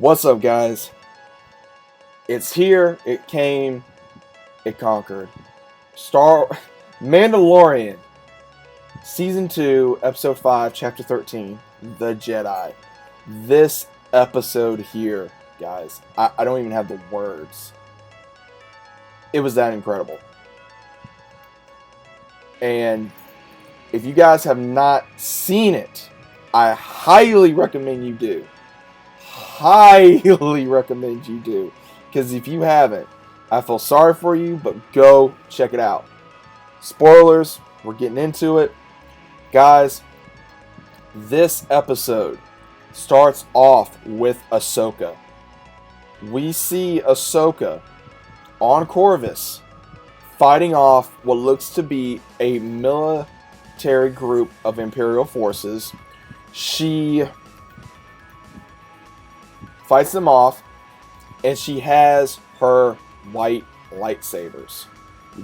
What's up, guys? It's here, it came, it conquered. Star Mandalorian, Season 2, Episode 5, Chapter 13, The Jedi. This episode here, guys, I don't even have the words. It was that incredible. And if you guys have not seen it, I highly recommend you do. Highly recommend you do. Because if you haven't, I feel sorry for you, but go check it out. Spoilers, we're getting into it. Guys, this episode starts off with Ahsoka. We see Ahsoka on Corvus fighting off what looks to be a military group of Imperial forces. She fights them off, and she has her white lightsabers. We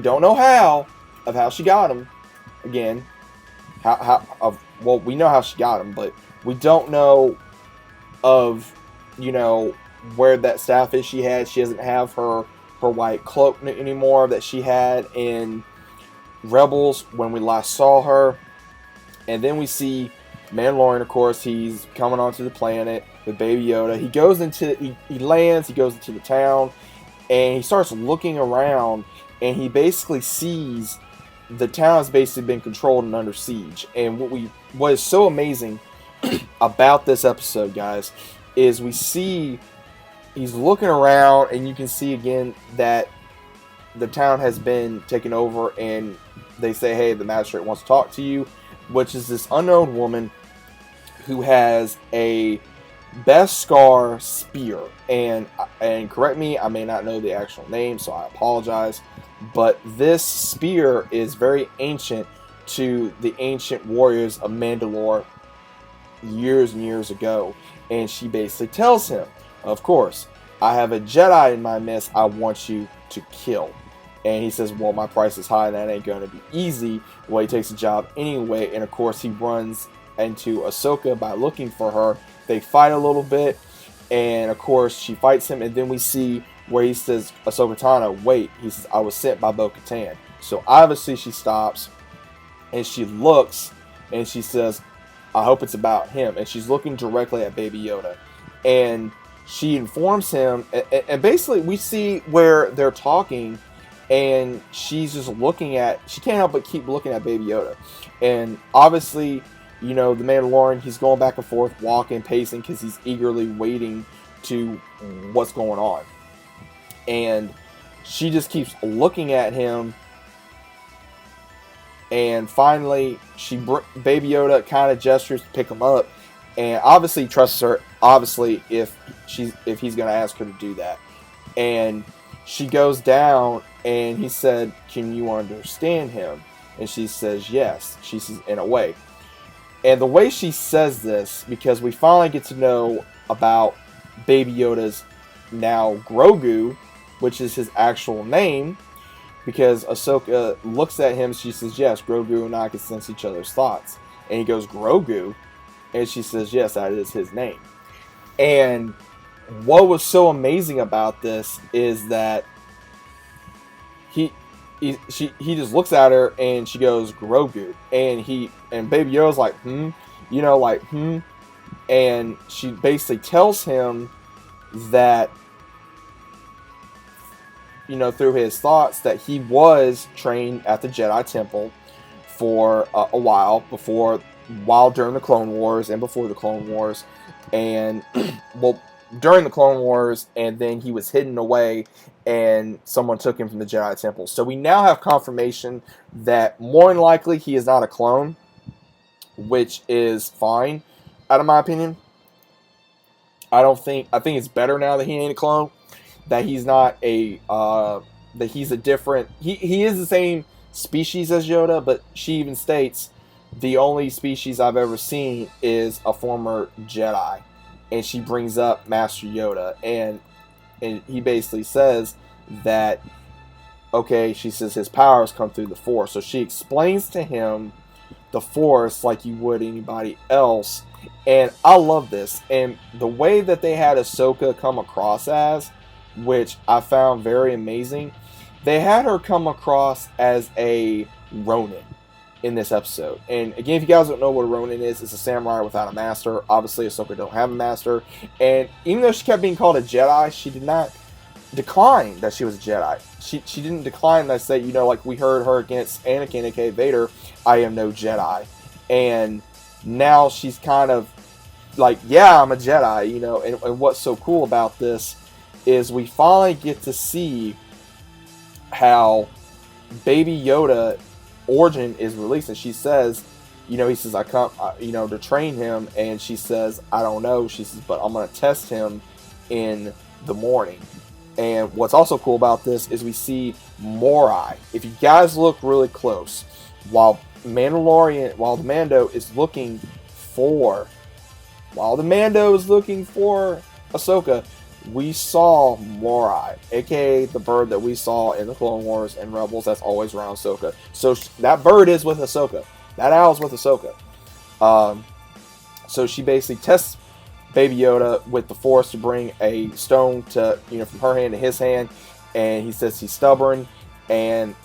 don't know how she got them. Again, we know how she got them, but we don't know of where that staff is. She doesn't have her white cloak anymore that she had in Rebels when we last saw her. And then we see Mandalorian, of course. He's coming onto the planet with Baby Yoda. He lands, he goes into the town, and he starts looking around, and he basically sees the town has basically been controlled and under siege. And what is so amazing about this episode, guys, is we see he's looking around, and you can see again that the town has been taken over, and they say, hey, the magistrate wants to talk to you, which is this unknown woman who has a Beskar spear. And correct me, I may not know the actual name, so I apologize. But this spear is very ancient to the ancient warriors of Mandalore years and years ago. And she basically tells him, of course, I have a Jedi in my midst I want you to kill. And he says, well, my price is high and that ain't going to be easy. Well, he takes the job anyway. And of course, he runs into Ahsoka by looking for her. They fight a little bit. And of course, she fights him. And then we see where he says, Ahsoka Tano, wait. He says, I was sent by Bo-Katan. So obviously she stops and she looks and she says, I hope it's about him. And she's looking directly at Baby Yoda. And she informs him. And basically we see where they're talking. And she's just she can't help but keep looking at Baby Yoda. And obviously, the Mandalorian, he's going back and forth, walking, pacing, because he's eagerly waiting to what's going on. And she just keeps looking at him. And finally, Baby Yoda kind of gestures to pick him up. And obviously he trusts her, obviously, if he's going to ask her to do that. And she goes down, and he said, can you understand him? And she says, yes. She says, in a way. And the way she says this, because we finally get to know about Baby Yoda's now Grogu, which is his actual name, because Ahsoka looks at him, she says, yes, Grogu and I can sense each other's thoughts. And he goes, Grogu? And she says, yes, that is his name. And what was so amazing about this is that he just looks at her and she goes, Grogu. And Baby Yoda's like, And she basically tells him that, through his thoughts, that he was trained at the Jedi Temple for a while during the Clone Wars and before the Clone Wars. And, during the Clone Wars, and then he was hidden away, and someone took him from the Jedi Temple. So we now have confirmation that more than likely he is not a clone, which is fine, out of my opinion. I think it's better now that he ain't a clone, that he's not that he's a different, he is the same species as Yoda, but she even states the only species I've ever seen is a former Jedi. And she brings up Master Yoda, and he basically says that, okay, she says his powers come through the Force. So she explains to him the Force like you would anybody else, And I love this. And the way that they had Ahsoka come across as, which I found very amazing, they had her come across as a Ronin in this episode. And again, if you guys don't know what a Ronin is, it's a samurai without a master. Obviously, Ahsoka don't have a master. And even though she kept being called a Jedi, she did not decline that she was a Jedi. She didn't decline that, say, like we heard her against Anakin, aka Vader, I am no Jedi. And now she's kind of like, yeah, I'm a Jedi, and what's so cool about this is we finally get to see how Baby Yoda origin is released. And she says, he says, I come, to train him. And she says, I don't know. She says, but I'm going to test him in the morning. And what's also cool about this is we see Morai. If you guys look really close, while the Mando is looking for Ahsoka, we saw Morai, aka the bird that we saw in the Clone Wars and Rebels that's always around Ahsoka. So that bird is with Ahsoka. That owl's with Ahsoka. So she basically tests Baby Yoda with the Force to bring a stone to, from her hand to his hand, and he says he's stubborn, and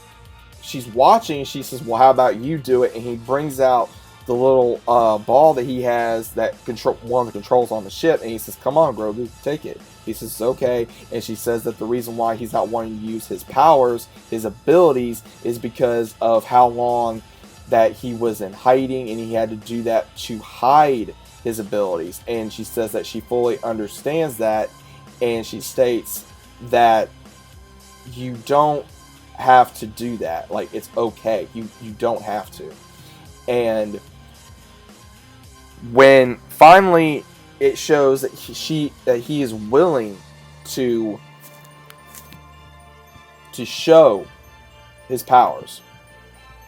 she's watching. She says, well, how about you do it? And he brings out the little ball that he has that one of the controls on the ship, and he says, come on, Grogu, take it. He says, okay. And she says that the reason why he's not wanting to use his powers, his abilities, is because of how long that he was in hiding, and he had to do that to hide his abilities. And she says that she fully understands that, and she states that you don't have to do that. Like, it's okay. You don't have to. And when finally it shows that he is willing to show his powers,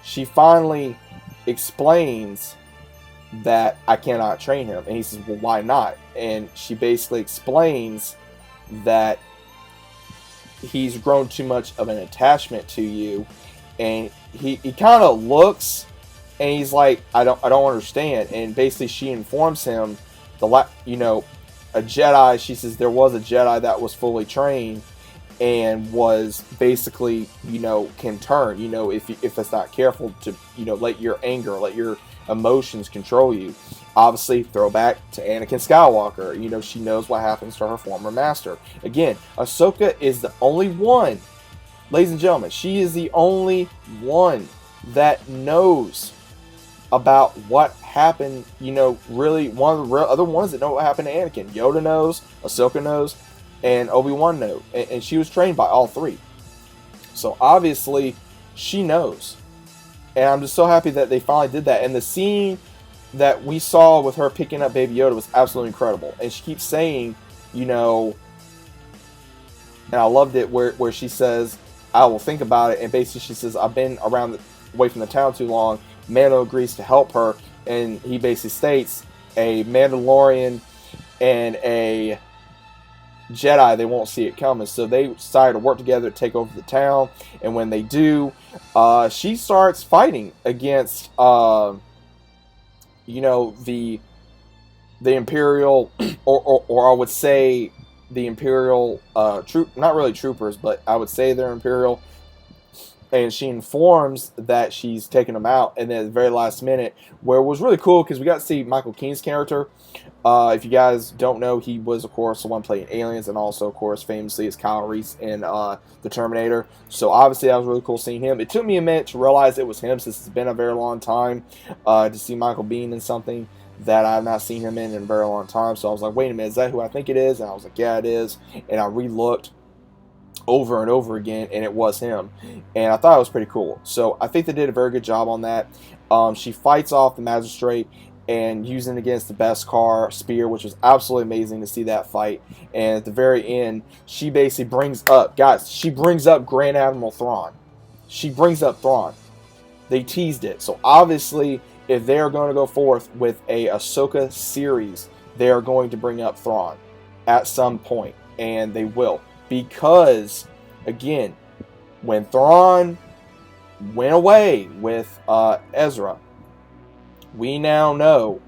she finally explains that I cannot train him. And he says, well, why not? And she basically explains that he's grown too much of an attachment to you. And he kind of looks, and he's like, I don't understand. And basically she informs him, a Jedi, she says there was a Jedi that was fully trained and was basically, can turn, if it's not careful to, let your anger, let your emotions control you. Obviously, throwback to Anakin Skywalker. She knows what happens to her former master. Again, Ahsoka is the only one, ladies and gentlemen, she is the only one that knows about what happened. Really, one of the other ones that know what happened to Anakin. Yoda knows, Ahsoka knows, and Obi-Wan knows. And she was trained by all three. So obviously, she knows. And I'm just so happy that they finally did that. And the scene that we saw with her picking up Baby Yoda was absolutely incredible. And she keeps saying, and I loved it where she says, I will think about it. And basically she says, I've been away from the town too long. Mando agrees to help her. And he basically states, a Mandalorian and a Jedi, they won't see it coming. So they decided to work together to take over the town. And when they do, she starts fighting against the Imperial, or I would say the Imperial not really troopers, but I would say they're Imperial. And she informs that she's taking them out, and then at the very last minute, where it was really cool because we got to see Michael Keene's character. If you guys don't know, he was, of course, the one playing Aliens, and also, of course, famously as Kyle Reese in The Terminator. So obviously, that was really cool seeing him. It took me a minute to realize it was him, since it's been a very long time to see Michael Biehn in something that I've not seen him in a very long time. So I was like, wait a minute, is that who I think it is? And I was like, yeah, it is. And I re-looked over and over again, and it was him. And I thought it was pretty cool. So I think they did a very good job on that. She fights off the magistrate and using against the Beskar spear, which was absolutely amazing to see that fight. And at the very end, she basically brings up Grand Admiral Thrawn. She brings up Thrawn. They teased it. So obviously, if they're going to go forth with a Ahsoka series, they are going to bring up Thrawn at some point, and they will. Because, again, when Thrawn went away with Ezra, we now know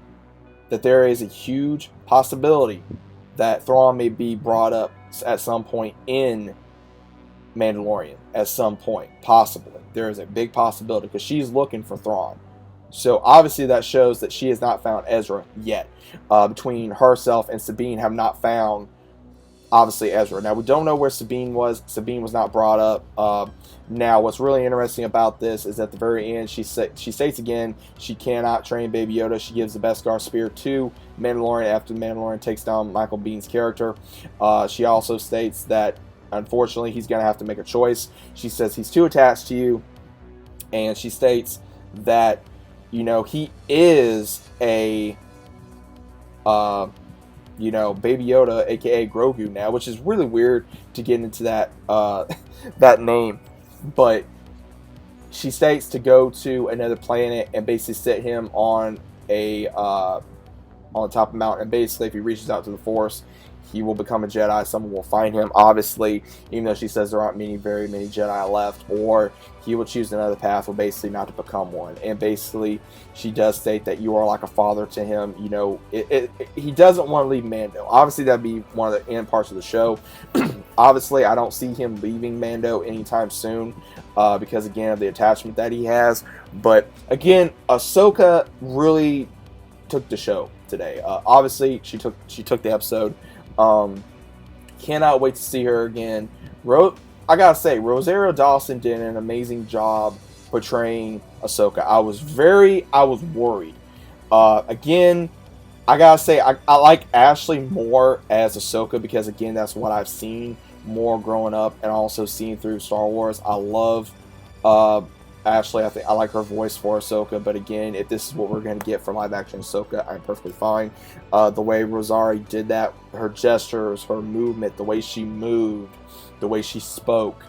that there is a huge possibility that Thrawn may be brought up at some point in Mandalorian. At some point, possibly. There is a big possibility because she's looking for Thrawn. So obviously that shows that she has not found Ezra yet. Between herself and Sabine have not found, obviously, Ezra. Now, we don't know where Sabine was. Sabine was not brought up. Now, what's really interesting about this is at the very end, she states again she cannot train Baby Yoda. She gives the Beskar spear to Mandalorian after Mandalorian takes down Michael Biehn's character. She also states that, unfortunately, he's going to have to make a choice. She says he's too attached to you. And she states that, you know, he is a... you know, Baby Yoda, aka Grogu now, which is really weird to get into that that name. But she states to go to another planet and basically sit him on a on the top of the mountain. And basically, if he reaches out to the Force, he will become a Jedi. Someone will find him, obviously, even though she says there aren't very many Jedi left, or he will choose another path, or basically not to become one. And basically, she does state that you are like a father to him. You know, he doesn't want to leave Mando. Obviously, that'd be one of the end parts of the show. Obviously, I don't see him leaving Mando anytime soon, because, again, of the attachment that he has. But, again, Ahsoka really took the show today. Obviously, she took the episode. Cannot wait to see her again. I gotta say, Rosario Dawson did an amazing job portraying Ahsoka. I was worried. Again, I gotta say, I like Ashley more as Ahsoka because, again, that's what I've seen more growing up and also seeing through Star Wars. I love Ashley. I like her voice for Ahsoka, but again, if this is what we're going to get for live action Ahsoka, I'm perfectly fine. The way Rosario did that, her gestures, her movement, the way she moved, the way she spoke,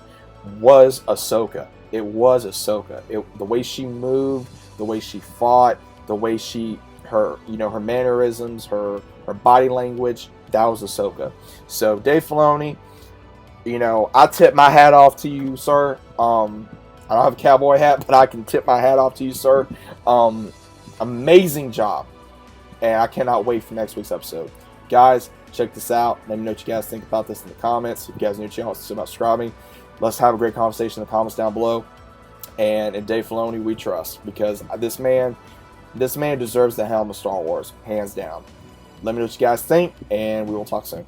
was Ahsoka. It was Ahsoka. The way she moved, the way she fought, the way her mannerisms, her body language, that was Ahsoka. So Dave Filoni, you know, I tip my hat off to you, sir. I don't have a cowboy hat, but I can tip my hat off to you, sir. Amazing job. And I cannot wait for next week's episode. Guys, check this out. Let me know what you guys think about this in the comments. If you guys are new to the channel, consider about subscribing. Let's have a great conversation in the comments down below. And in Dave Filoni, we trust. Because this man deserves the helm of Star Wars. Hands down. Let me know what you guys think, and we will talk soon.